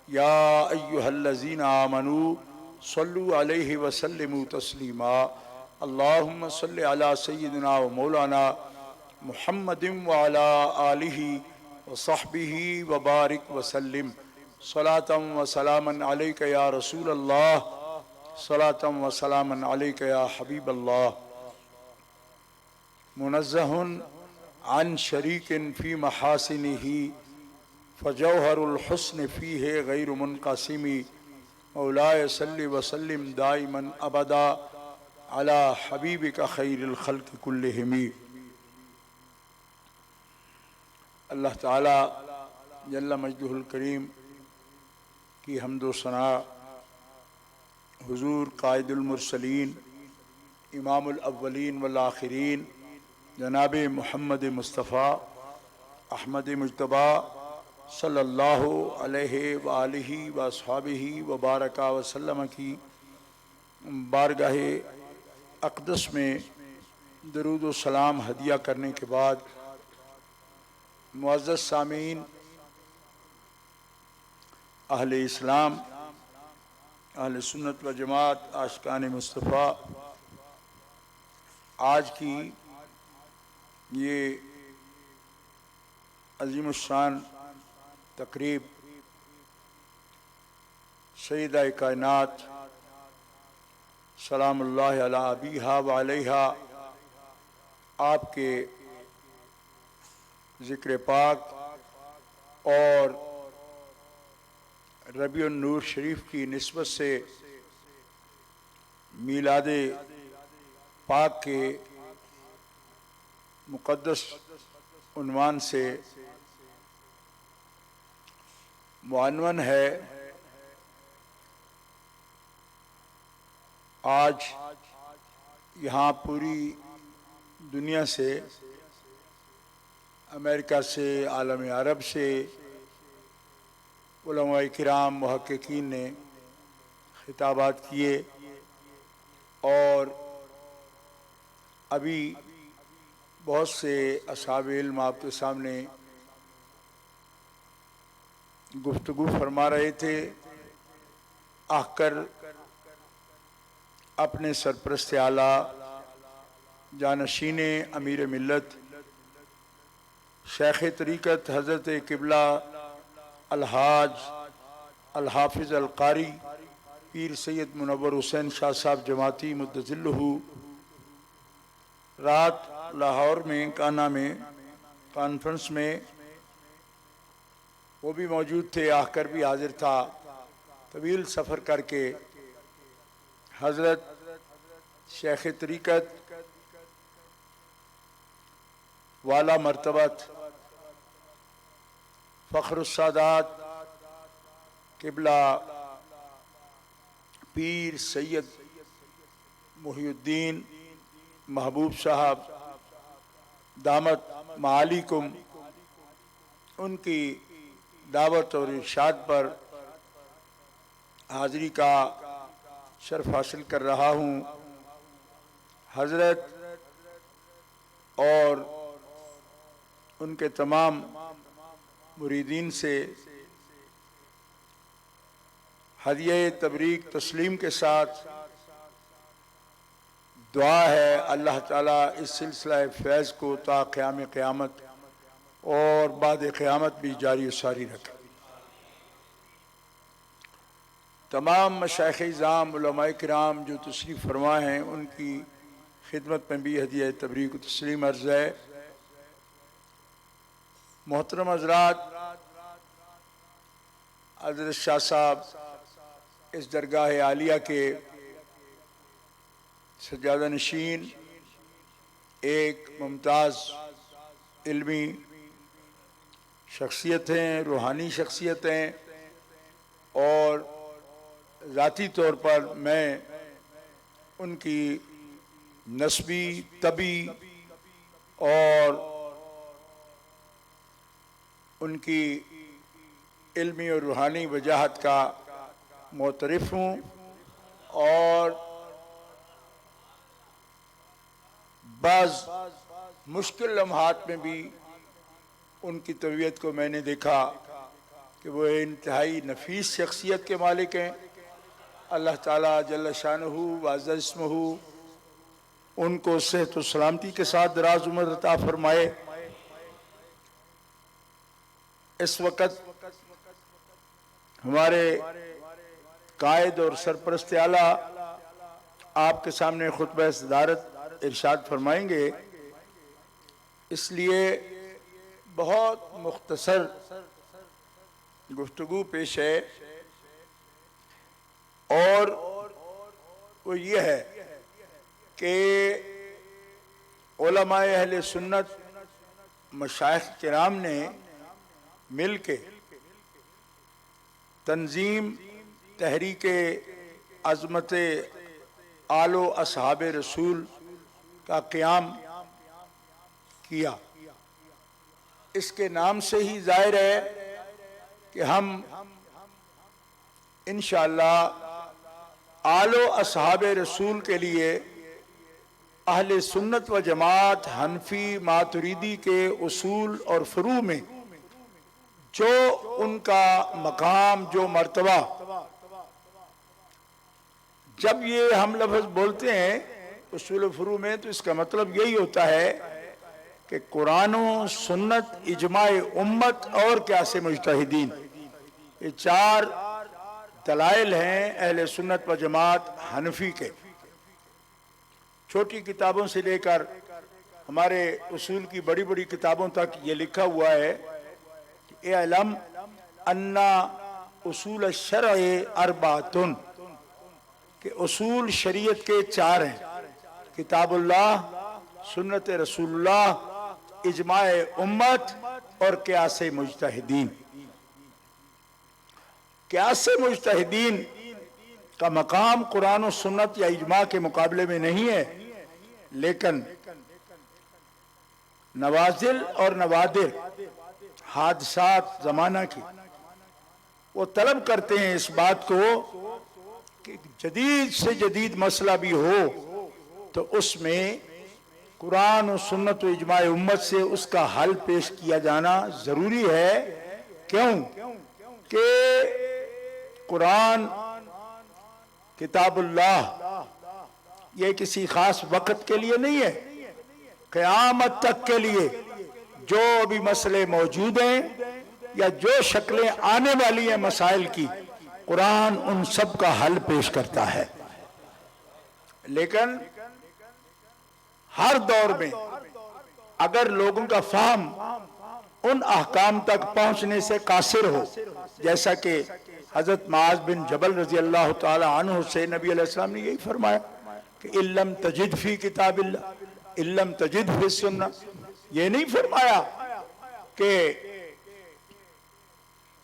یا ایہا الذین آمنوا صلوا علیہ وسلموا تسلیما اللہم صلی علی سیدنا و مولانا محمد وعلی آلہ وصحبہ وبارک وسلم صلاة و سلاما علیک یا رسول اللہ صلاة و سلاما علیک یا حبیب اللہ منزہ عن شریک فی محاسنہ فجوہر الحسن فیہ غیر منقسم مولاي صل وسلم دائما ابدا علی حبیبک خیر الخلق کلہم۔ اللہ تعالی جل مجدہ الکریم کی حمد و ثنا حضور قائد المرسلین امام الاولین والآخرین جناب محمد مصطفیٰ احمد مجتبیٰ صلی اللہ علیہ وآلہ واصحابہ وبارک وسلم کی بارگاہ اقدس میں درود و سلام ہدیہ کرنے کے بعد، معزز سامعین، اہل اسلام، اہل سنت و جماعت، عاشقان مصطفیٰ، آج کی یہ عظیم الشان تقریب سیدہ کائنات سلام اللہ علی ابیہا و علیہا آپ کے ذکر پاک اور ربیع النور شریف کی نسبت سے میلاد پاک کے مقدس عنوان سے معنون ہے۔ آج یہاں پوری دنیا سے، امریکہ سے، عالم عرب سے علماء کرام محققین نے خطابات کیے، اور ابھی بہت سے اصحاب علم آپ کے سامنے گفتگو فرما رہے تھے۔ آخر اپنے سرپرست اعلیٰ جانشین امیر ملت شیخ طریقت حضرت قبلہ الحاج الحافظ القاری پیر سید منور حسین شاہ صاحب جماعتی مدظلہ رات لاہور میں کانا میں کانفرنس میں وہ بھی موجود تھے، آ کر بھی حاضر تھا۔ طویل سفر کر کے حضرت شیخ طریقت والا مرتبت فخر السادات قبلہ پیر سید محی الدین محبوب صاحب دامت معالیکم، ان کی دعوت اور ارشاد پر حاضری کا شرف حاصل کر رہا ہوں۔ حضرت اور ان کے تمام مریدین سے ہدیہ تبریک تسلیم کے ساتھ دعا ہے اللہ تعالیٰ اس سلسلہ فیض کو تا قیام قیامت اور بعد قیامت بھی جاری و ساری رکھے۔ تمام مشائخ اعظام علماء کرام جو تشریف فرما ہیں ان کی خدمت میں بھی ہدیہ تبریک و تسلیم عرض ہے۔ محترم حضرات، حضرت شاہ صاحب اس درگاہ عالیہ کے سجادہ نشین ایک ممتاز علمی شخصیت ہیں، روحانی شخصیت ہیں، اور ذاتی طور پر میں ان کی نسبی، طبی اور ان کی علمی اور روحانی وجاہت کا معترف ہوں، اور بعض مشکل لمحات میں بھی ان کی طبیعت کو میں نے دیکھا کہ وہ انتہائی نفیس شخصیت کے مالک ہیں۔ اللہ تعالیٰ جل شانہ وعز اسمہ ان کو صحت و سلامتی کے ساتھ دراز عمر عطا فرمائے۔ اس وقت ہمارے قائد اور سرپرست اعلیٰ آپ کے سامنے خطبہ صدارت ارشاد فرمائیں گے، اس لیے بہت مختصر گفتگو پیش ہے، اور وہ یہ ہے کہ علماء اہل سنت مشائخ کرام نے مل کے تنظیم تحریک عظمت آل و اصحاب رسول کا قیام کیا۔ اس کے نام سے ہی ظاہر ہے کہ ہم انشاءاللہ آل و اصحاب رسول کے لیے اہل سنت و جماعت حنفی ماتریدی کے اصول اور فروع میں جو ان کا مقام، جو مرتبہ، جب یہ ہم لفظ بولتے ہیں اصول و فروع میں تو اس کا مطلب یہی ہوتا ہے کہ قرآن و سنت، اجماع امت اور قیاس مجتہدین، یہ چار دلائل ہیں اہل سنت و جماعت حنفی کے۔ چھوٹی کتابوں سے لے کر ہمارے اصول کی بڑی بڑی کتابوں تک یہ لکھا ہوا ہے کہ اعلم ان اصول الشرع اربعۃ، کہ اصول شریعت کے چار ہیں، کتاب اللہ، سنت رسول اللہ، اجماع امت اور قیاس مجتہدین۔ قیاس مجتہدین کا مقام قرآن و سنت یا اجماع کے مقابلے میں نہیں ہے، لیکن نوازل اور نوادر، حادثات زمانہ کی، وہ طلب کرتے ہیں اس بات کو کہ جدید سے جدید مسئلہ بھی ہو تو اس میں قرآن و سنت و اجماع امت سے اس کا حل پیش کیا جانا ضروری ہے۔ کیوں کہ قرآن کتاب اللہ یہ کسی خاص وقت کے لیے نہیں ہے، قیامت تک کے لیے جو بھی مسئلے موجود ہیں یا جو شکلیں آنے والی ہیں مسائل کی، قرآن ان سب کا حل پیش کرتا ہے۔ لیکن ہر دور میں اگر لوگوں کا فہم ان احکام تک پہنچنے سے قاصر ہو، جیسا کہ حضرت معاذ بن جبل رضی اللہ تعالی عنہ سے نبی علیہ السلام نے یہی فرمایا کہ اِلَّمْ تَجِدْ فِي کتاب اللہ اِلَّمْ تَجِدْ فِي السُّنَّہ، یہ نہیں فرمایا کہ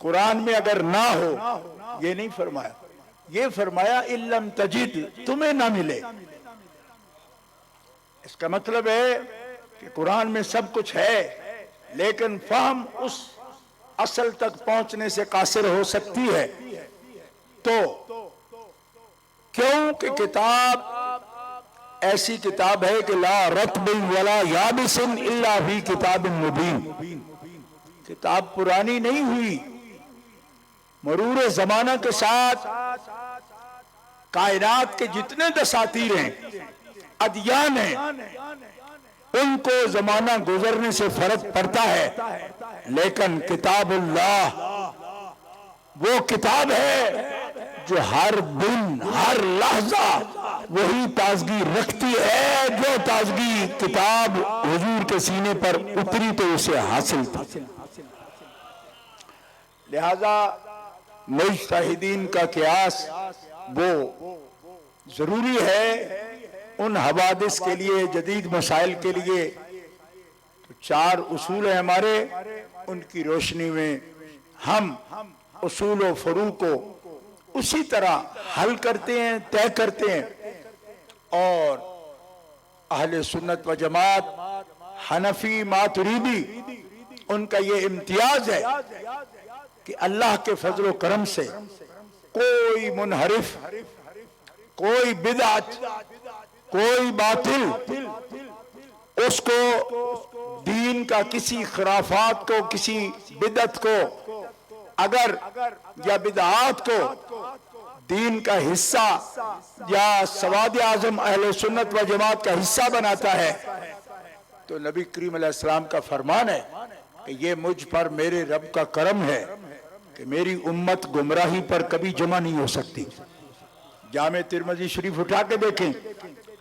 قرآن میں اگر نہ ہو، یہ نہیں فرمایا، یہ فرمایا اِلَّمْ تَجِدْ، تمہیں نہ ملے۔ اس کا مطلب ہے کہ قرآن میں سب کچھ ہے لیکن فہم اس اصل تک پہنچنے سے قاصر ہو سکتی ہے۔ تو کیونکہ کتاب ایسی کتاب ہے کہ لا رطب ولا یابس الا فی کتاب مبین، کتاب پرانی نہیں ہوئی، مرور زمانہ کے ساتھ کائنات کے جتنے دساتیر ہیں، ادیان ہیں، ان کو زمانہ گزرنے سے فرق پڑتا ہے، لیکن کتاب اللہ وہ کتاب ہے جو ہر دن ہر لحظہ وہی تازگی رکھتی ہے جو تازگی کتاب حضور کے سینے پر اتری تو اسے حاصل تھی۔ لہذا مجتہدین کا قیاس وہ ضروری ہے ان حوادث کے لیے، جدید مسائل کے لیے۔ تو چار اصول ہیں ہمارے، ان کی روشنی میں ہم اصول و فروع کو اسی طرح حل کرتے ہیں، طے کرتے ہیں، اور اہل سنت و جماعت حنفی ماتریدی ان کا یہ امتیاز ہے کہ اللہ کے فضل و کرم سے کوئی منحرف، کوئی بدعت، کوئی باطل اس کو دین کا کسی خرافات کو، کسی بدعت کو اگر یا بدعات کو دین کا حصہ یا سواد اعظم اہل سنت و جماعت کا حصہ بناتا ہے تو نبی کریم علیہ السلام کا فرمان ہے کہ یہ مجھ پر میرے رب کا کرم ہے کہ میری امت گمراہی پر کبھی جمع نہیں ہو سکتی۔ جامع ترمذی شریف اٹھا کے دیکھیں،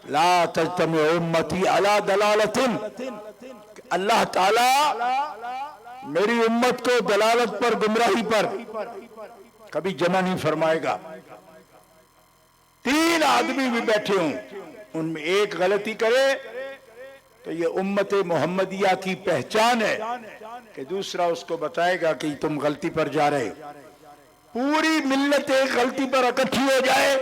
لا تجتمع امتی علی دلالت، اللہ تعالی میری امت کو دلالت پر، گمراہی پر کبھی جمع نہیں فرمائے گا۔ 3 آدمی بھی بیٹھے ہوں، ان میں ایک غلطی کرے تو یہ امت محمدیہ کی پہچان ہے کہ دوسرا اس کو بتائے گا کہ تم غلطی پر جا رہے۔ پوری ملت ایک غلطی پر اکٹھی ہو جائے،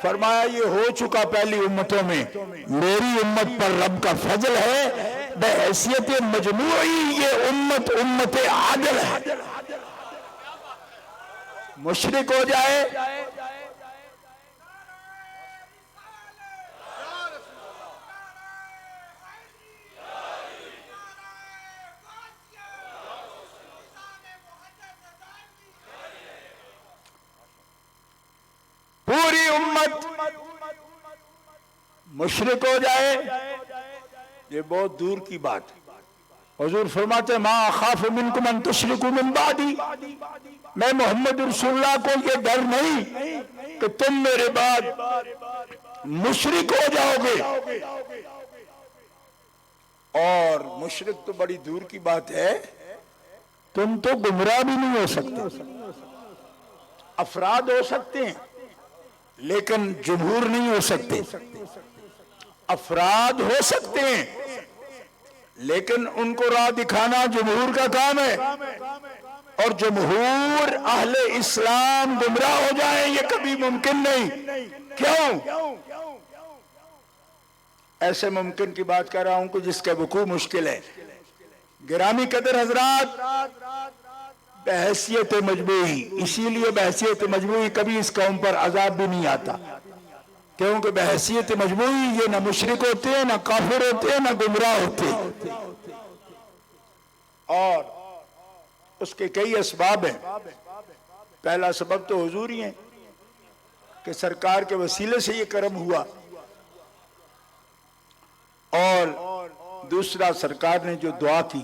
فرمایا یہ ہو چکا پہلی امتوں میں، میری امت پر رب کا فضل ہے، بحیثیت مجموعی یہ امت عادل ہے۔ مشرک ہو جائے پوری امت مشرک ہو جائے، یہ بہت دور کی بات ہے۔ حضور فرماتے ہیں ما اخاف منکم ان تشرکوا من بعدی، میں محمد رسول اللہ کو یہ ڈر نہیں کہ تم میرے بعد مشرک ہو جاؤ گے، اور مشرک تو بڑی دور کی بات ہے، تم تو گمراہ بھی نہیں ہو سکتے۔ افراد ہو سکتے ہیں لیکن جمہور نہیں ہو سکتے، افراد ہو سکتے ہیں لیکن ان کو راہ دکھانا جمہور کا کام ہے، اور جمہور اہل اسلام گمراہ ہو جائیں یہ کبھی ممکن نہیں۔ کیوں؟ ایسے ممکن کی بات کر رہا ہوں کہ جس کا وقوع مشکل ہے۔ گرامی قدر حضرات، بحیثیت مجموعی، اسی لیے بحیثیت مجموعی کبھی اس قوم پر عذاب بھی نہیں آتا، کیونکہ بحیثیت مجموعی یہ نہ مشرک ہوتے ہیں، نہ کافر ہوتے ہیں، نہ گمراہ ہوتے ہیں، اور اس کے کئی اسباب ہیں۔ پہلا سبب تو حضور ہی ہیں کہ سرکار کے وسیلے سے یہ کرم ہوا، اور دوسرا سرکار نے جو دعا کی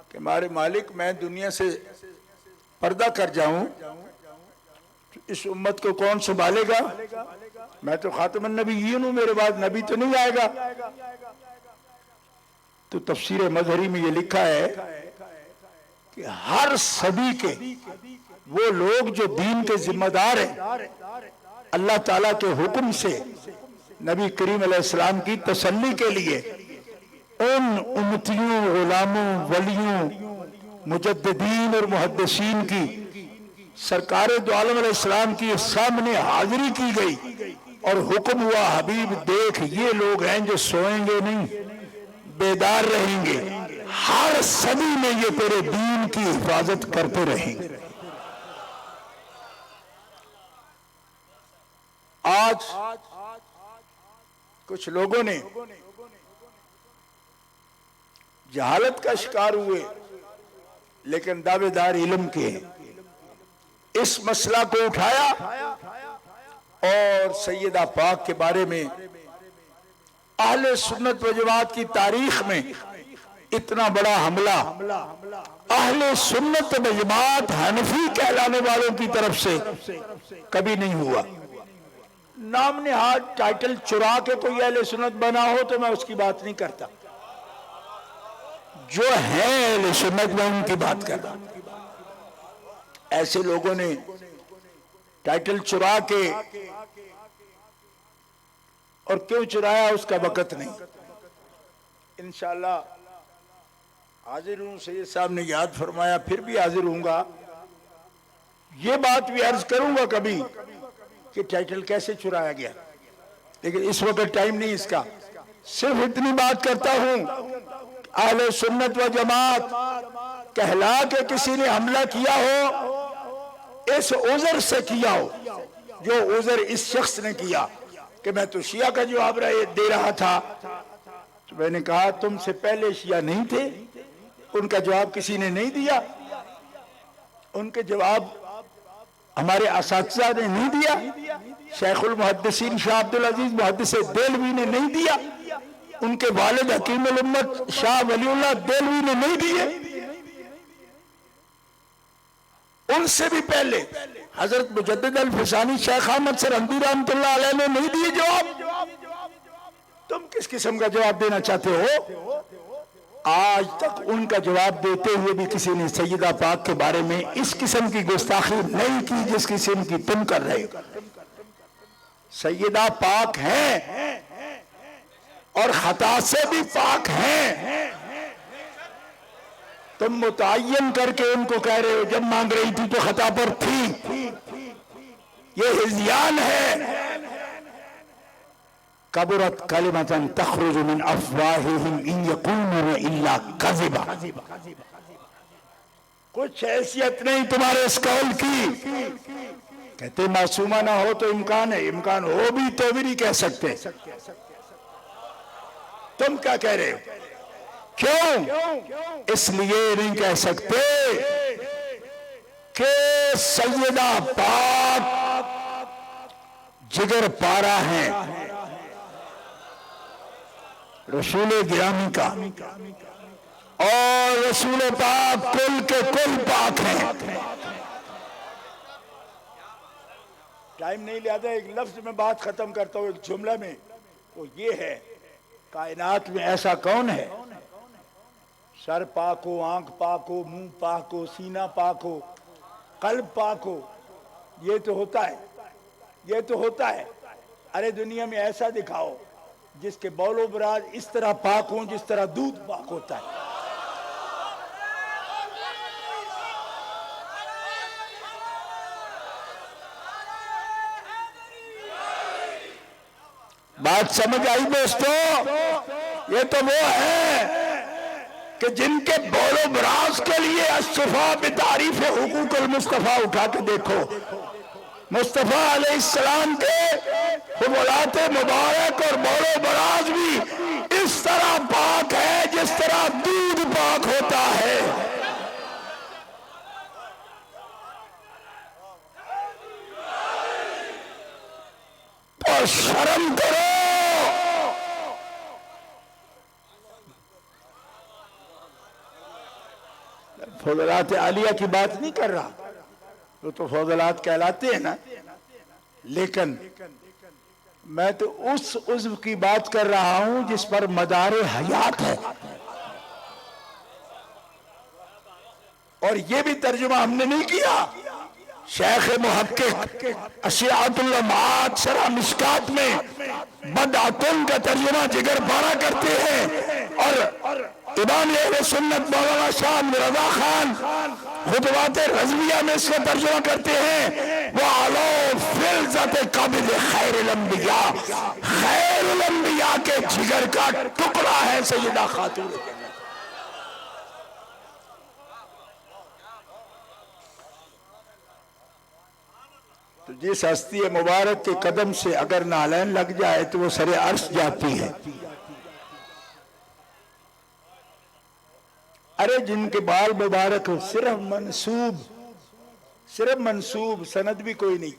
کہ ہمارے مالک میں دنیا سے پردہ کر جاؤں اس امت کو کون سنبھالے گا، میں تو خاتم النبیین ہوں، میرے بعد نبی تو نہیں آئے گا۔ تو تفسیر مظہری میں یہ لکھا ہے کہ ہر صدی کے وہ لوگ جو دین کے ذمہ دار ہیں، اللہ تعالیٰ کے حکم سے نبی کریم علیہ السلام کی تسلی کے لیے ان امتیوں، غلاموں، ولیوں، مجددین اور محدثین کی سرکار دو عالم علیہ السلام کی سامنے حاضری کی گئی، اور حکم ہوا حبیب دیکھ یہ لوگ ہیں جو سوئیں گے نہیں، بیدار رہیں گے، ہر صدی میں یہ تیرے دین کی حفاظت کرتے رہیں گے۔ آج کچھ لوگوں نے جہالت کا شکار ہوئے لیکن دعوے دار علم کے اس مسئلہ کو اٹھایا، اور سیدہ پاک کے بارے میں اہل سنت و جماعت کی تاریخ میں اتنا بڑا حملہ اہل سنت و جماعت حنفی کہلانے والوں کی طرف سے کبھی نہیں ہوا۔ نام نہاد ٹائٹل چرا کے کوئی اہل سنت بنا ہو تو میں اس کی بات نہیں کرتا، جو ہیں اہل سنت میں ان کی بات کرتا۔ ایسے لوگوں نے ٹائٹل چرا کے، اور کیوں چرایا اس کا وقت نہیں، انشاءاللہ حاضر ہوں، سید صاحب نے یاد فرمایا پھر بھی حاضر ہوں گا، یہ بات بھی عرض کروں گا کبھی کہ ٹائٹل کیسے چرایا گیا، لیکن اس وقت ٹائم نہیں اس کا۔ صرف اتنی بات کرتا ہوں، اہل سنت و جماعت کہلا کے کسی نے حملہ کیا ہو، اس عذر سے کیا ہو جو عذر اس شخص نے کیا کہ میں تو شیعہ کا جواب دے رہا تھا، تو میں نے کہا تم سے پہلے شیعہ نہیں تھے، ان کا جواب کسی نے نہیں دیا، ان کے جواب ہمارے اساتذہ نے نہیں دیا، شیخ المحدثین شاہ عبدالعزیز محدث دہلوی نے نہیں دیا، ان کے والد حکیم الامت شاہ ولی اللہ دہلوی نے نہیں دیے، ان سے بھی پہلے حضرت مجدد الفسانی شیخ احمد سرہندی رحمۃ اللہ علیہ نے نہیں دیے جواب۔ تم کس قسم کا جواب دینا چاہتے ہو؟ آج تک ان کا جواب دیتے ہوئے بھی کسی نے سیدہ پاک کے بارے میں اس قسم کی گستاخی نہیں کی جس قسم کی تم کر رہے ہو۔ سیدہ پاک ہیں اور خطا سے بھی پاک ہیں، تم متعین کر کے ان کو کہہ رہے ہو جب مانگ رہی تھی تو خطا پر تھی، یہ ہذیان ہے۔ کبرت کلمۃ تخرج من افواہہم ان یقولون الا کذبا، کچھ حیثیت نہیں تمہارے اس قول کی۔ کہتے معصومہ نہ ہو تو امکان ہے، امکان ہو بھی تو بھی نہیں کہہ سکتے۔ تم کیا کہہ رہے ہو؟ کیوں؟ اس لیے نہیں کہہ سکتے کہ سیدہ پاک جگر پارا ہیں رسول گرامی کا، اور رسول پاک کل کے کل پاک ہیں۔ ٹائم نہیں لیا، ایک لفظ میں بات ختم کرتا ہوں، ایک جملہ میں، وہ یہ ہے کائنات میں ایسا کون ہے سر پاک ہو، آنکھ پاک ہو، منہ پاک ہو، سینہ پاک ہو، قلب پاک ہو؟ یہ تو ہوتا ہے، یہ تو ہوتا ہے۔ ارے دنیا میں ایسا دکھاؤ جس کے بول و براز اس طرح پاک ہوں جس طرح دودھ پاک ہوتا ہے۔ بات سمجھ آئی دوستو؟ یہ تو وہ ہے کہ جن کے بول و براز کے لیے الصفا بتعریف حقوق المصطفیٰ اٹھا کے دیکھو، مصطفیٰ علیہ السلام کے حملات مبارک اور بول و براز بھی اس طرح پاک ہے جس طرح دودھ پاک ہوتا ہے۔ اور شرم کرو، فضلات عالیہ کی بات نہیں کر رہا، وہ تو فضلات کہلاتے ہیں نا، لیکن میں تو اس عضو کی بات کر رہا ہوں جس پر مدار حیات ہے۔ اور یہ بھی ترجمہ ہم نے نہیں کیا، شیخ محقق اشیاءۃ اللمعات شرح مشکات میں بدعتن کا ترجمہ جگر پارا کرتے ہیں، اور امام اہل سنت مولانا شاہ رضا خان خطبات رضویہ میں اس کا ترجمہ کرتے ہیں، وَعَلَوْ فِلْزَةِ قَبْضِ خیر الانبیاء، خیر الانبیاء کے جگر کا ٹکڑا ہے سیدہ خاتون۔ تو جس ہستی مبارک کے قدم سے اگر نالین لگ جائے تو وہ سر عرش جاتی ہے۔ ارے جن کے بال مبارک صرف منسوب سند بھی کوئی نہیں،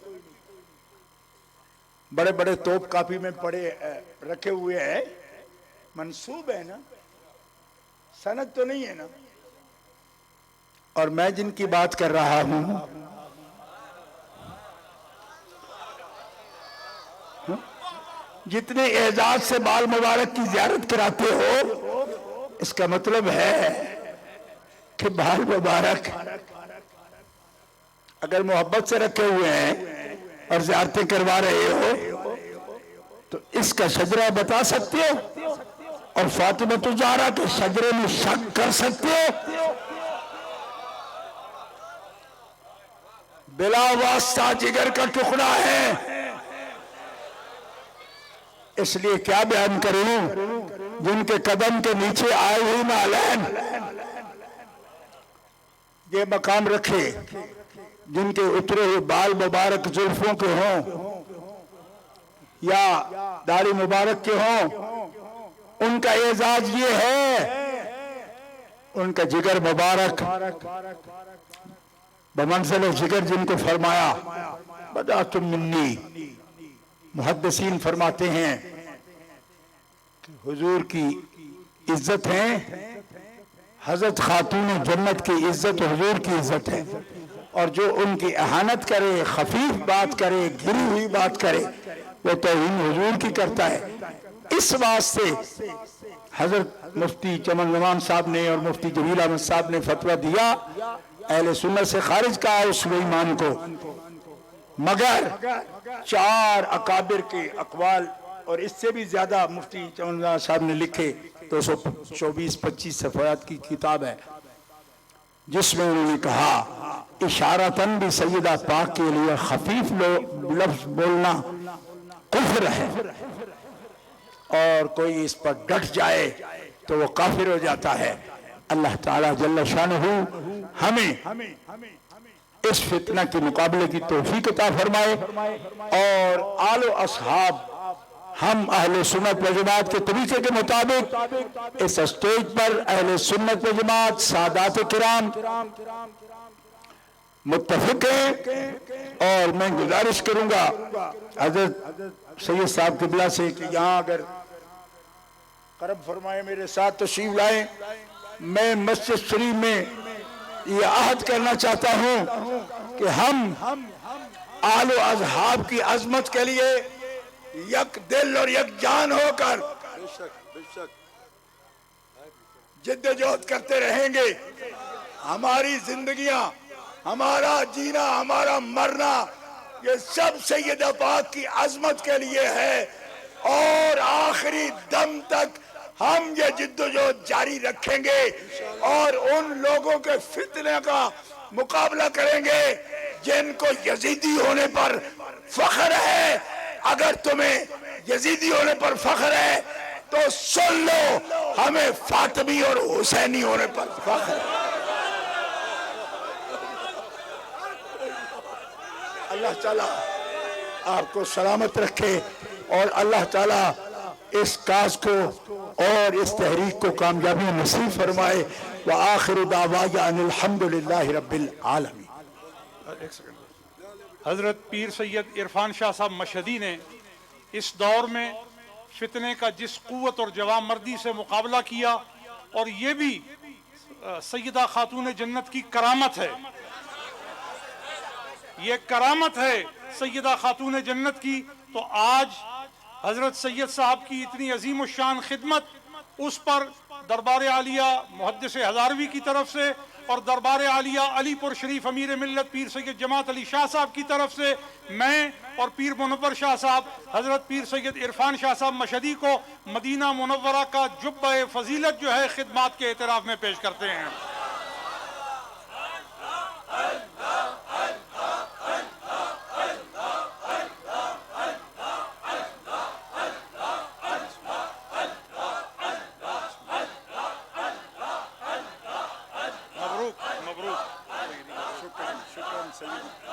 بڑے بڑے توپ کاپی میں پڑے رکھے ہوئے ہیں، منسوب ہے نا، سند تو نہیں ہے نا۔ اور میں جن کی بات کر رہا ہوں جتنے اعزاز سے بال مبارک کی زیارت کراتے ہو، اس کا مطلب ہے کہ بال مبارک اگر محبت سے رکھے ہوئے ہیں اور زیارتیں کروا رہے ہو تو اس کا شجرہ بتا سکتے ہو، اور فاطمہ الزہرا کے شجرے میں شک کر سکتے ہو؟ بلا واسطہ جگر کا ٹکڑا ہے۔ اس لیے کیا بیان کروں، جن کے قدم کے نیچے آئے ہوئی نالین یہ مقام رکھے، جن کے اترے ہوئے بال مبارک زلفوں کے ہوں یا داڑھی مبارک کے ہوں، ان کا اعزاز یہ ہے ان کا جگر مبارک بمنزل ذکر جن کو فرمایا بدأتم منی. محدثین فرماتے ہیں کہ حضور کی عزت ہے، حضرت خاتون جنت کی عزت حضور کی عزت ہے، اور جو ان کی اہانت کرے، خفیف بات کرے، گری ہوئی بات کرے، وہ توہین حضور کی کرتا ہے. اس واسطے حضرت مفتی چمن زمان صاحب نے اور مفتی جلیل احمد صاحب نے فتویٰ دیا، اہل سنت سے خارج کہا اس ایمان کو، مگر 4 اکابر کے اقوال اور اس سے بھی زیادہ مفتی چمن زمان صاحب نے لکھے، 224-25 صفحات کی کتاب ہے، جس میں انہوں نے کہا اشارتاً بھی سیدہ پاک کے لیے خفیف لفظ بولنا کفر ہے، اور کوئی اس پر ڈٹ جائے تو وہ کافر ہو جاتا ہے. اللہ تعالیٰ جل شانہ ہمیں اس فتنہ کے مقابلے کی توفیق عطا فرمائے، اور آل و اصحاب ہم اہل سنت و جماعت کے طریقے کے مطابق اس اسٹیج پر اہل سنت و جماعت سادات کرام متفق ہیں. اور میں گزارش کروں گا حضرت سید صاحب قبلہ سے کہ یہاں اگر کرم فرمائے میرے ساتھ تشریف لائیں. میں مسجد شریف میں یہ عہد کرنا چاہتا ہوں کہ ہم آل و اصحاب کی عظمت کے لیے یک دل اور یک جان ہو کر جد و جہد کرتے رہیں گے. ہماری زندگیاں، ہمارا جینا، ہمارا مرنا، یہ سب سیدہ پاک کی عظمت کے لیے ہے، اور آخری دم تک ہم یہ جد و جہد جاری رکھیں گے اور ان لوگوں کے فتنے کا مقابلہ کریں گے جن کو یزیدی ہونے پر فخر ہے. اگر تمہیں یزیدی ہونے پر فخر ہے تو سن لو، ہمیں فاطمی اور حسینی ہونے پر فخر ہے. اللہ تعالیٰ آپ کو سلامت رکھے، اور اللہ تعالیٰ اس کاز کو اور اس تحریک کو کامیابی نصیب فرمائے. وآخر دعوانا ان الحمدللہ رب العالمین. ایک سیکنڈ. حضرت پیر سید عرفان شاہ صاحب مشہدی نے اس دور میں فتنے کا جس قوت اور جوان مردی سے مقابلہ کیا، اور یہ بھی سیدہ خاتون جنت کی کرامت ہے، یہ کرامت ہے سیدہ خاتون جنت کی. تو آج حضرت سید صاحب کی اتنی عظیم الشان خدمت، اس پر دربار عالیہ محدث ہزاروی کی طرف سے اور دربار عالیہ علی پور شریف امیر ملت پیر سید جماعت علی شاہ صاحب کی طرف سے میں اور پیر منور شاہ صاحب حضرت پیر سید عرفان شاہ صاحب مشہدی کو مدینہ منورہ کا جبہ فضیلت جو ہے خدمات کے اعتراف میں پیش کرتے ہیں. مبروک مبروک. شکراً شکراً سید.